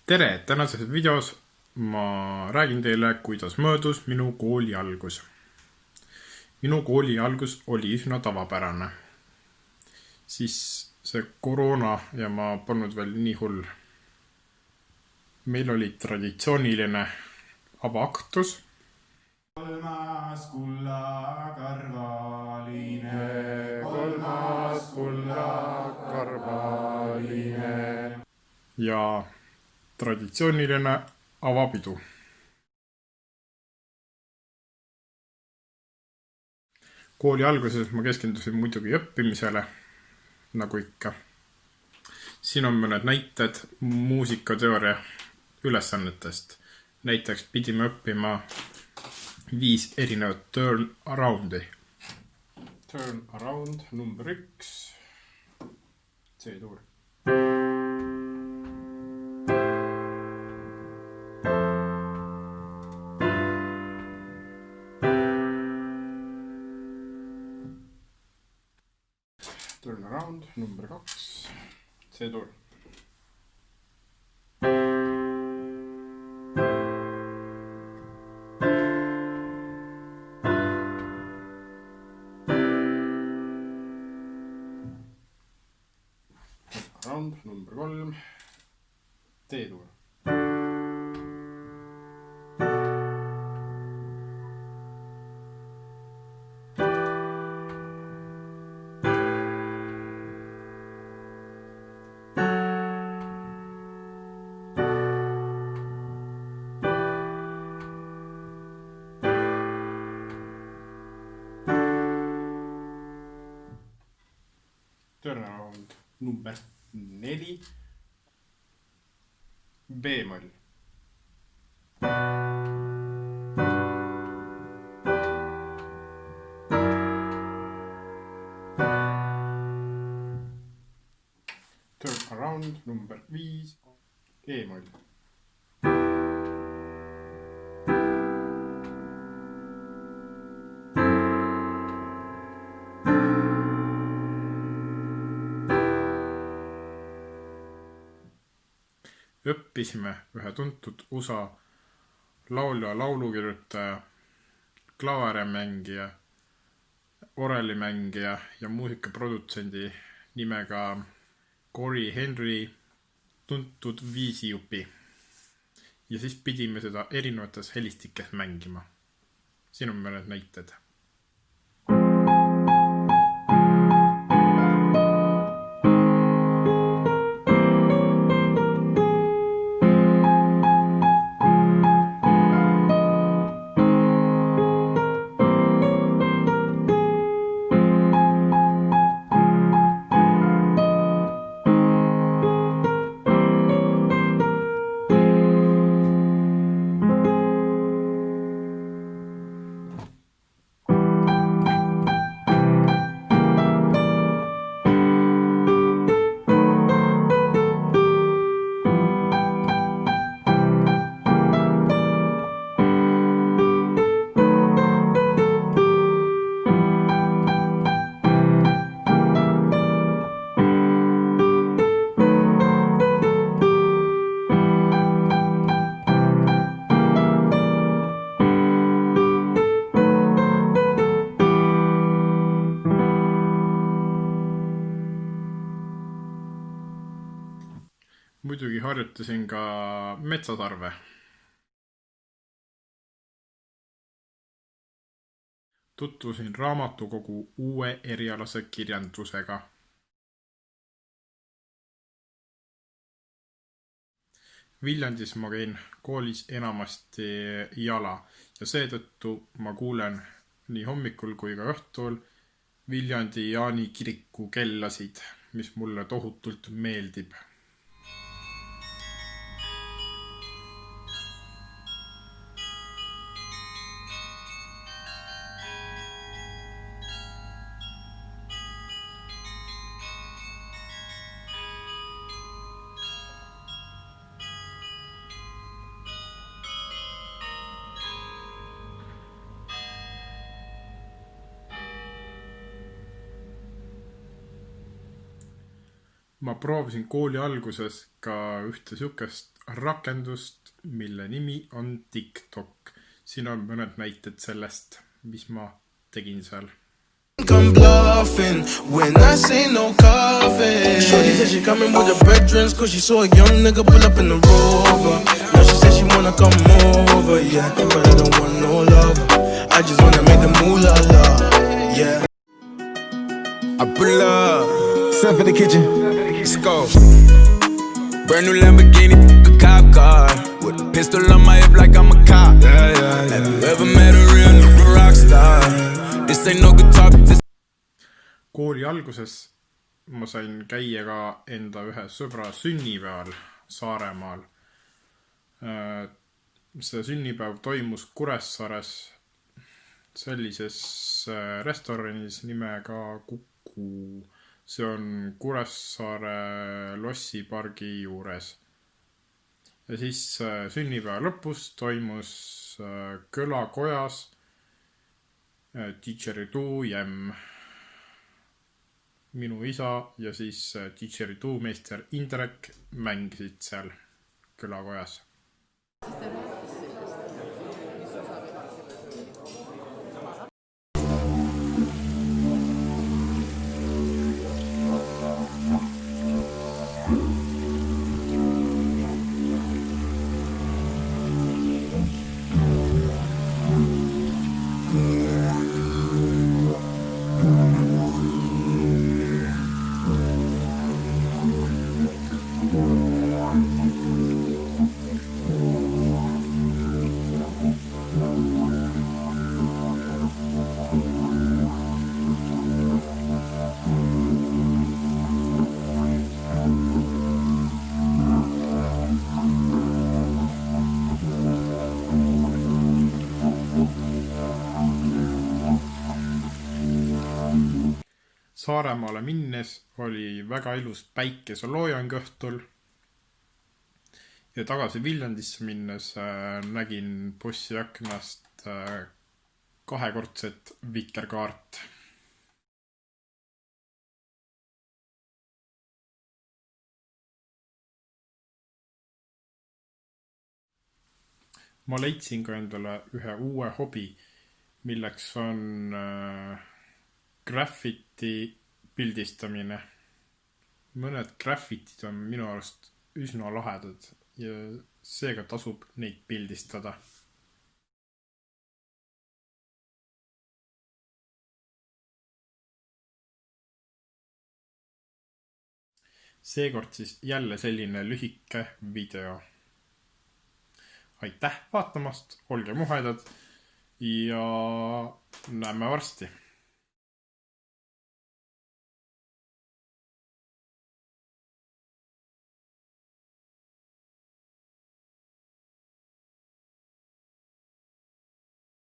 Tere! Tänases videos ma räägin teile, kuidas möödus minu kooli algus. Minu kooli algus oli üsna tavapärane. Siis see koroona ja ma polnud veel nii hull. Meil oli traditsiooniline avaaktus. Kolmas kullakarvaline, kolmas kullakarvaline. Ja traditsiooniline avapidu. Kooli alguses ma keskendusin muidugi õppimisele, nagu ikka. Siin on mõned näited muusikateooria ülesannetest. Näiteks pidime õppima 5 erinevat turn aroundi. Turn around number 1. C-tuur. Turn around number 2. C-tuur. Round number 3. D-tuur. Turnaround number 4. B-moll. Turnaround number 5. E-moll. Õppisime ühe tuntud USA laulja, laulukirjutaja, klaverimängija, orelimängija ja muusikaprodutsendi nimega Cory Henry tuntud viisijupi. Ja siis pidime seda erinevates helistikes mängima. Siin on mõned näited. Muidugi harjutasin ka metsasarve. Tutvusin raamatukogu uue erialase kirjandusega. Viljandis ma käin koolis enamasti jala ja seetõttu ma kuulen nii hommikul kui ka õhtul Viljandi Jaani kiriku kellasid, mis mulle tohutult meeldib. Ma proovisin kooli alguses ka ühte sihukest rakendust, mille nimi on TikTok. Siin on mõned näited sellest, mis ma tegin seal. I'm bluffing when I say no coffee. Shorty said she coming with her brethren, cause she saw a young nigga pull up in the Rover. Now she said she wanna come over, yeah, but I don't want no lover. I just wanna make the moolah la, yeah. I pull up, step in the kitchen, let's go. Brand new Lamborghini, a cop car, with a pistol on my hip like I'm a cop. Have you ever met a real nigga rock star? This ain't no guitar, this. Kooli alguses ma sain käia ka enda ühe sõbra sünnipäeval Saaremaal. See sünnipäev toimus Kuressaares sellises restoranis nimega Kuku. See on Kuressaare lossipargi juures. Ja siis sünnipäeva lõpus toimus kõlakojas Didgeridoo Jam. Minu isa ja siis Didgeridoo meister Indrek mängisid seal kõlakojas. Saaremaale minnes oli väga ilus päikeseloojang õhtul ja tagasi Viljandisse minnes nägin bussi aknast kahekordset vikerkaart. Ma leidsin ka endale ühe uue hobi, milleks on graffiti pildistamine. Mõned graffitid on minu arust üsna lahedad ja seega tasub neid pildistada. Seekord siis jälle selline lühike video. Aitäh vaatamast, olge muhedad ja näeme varsti!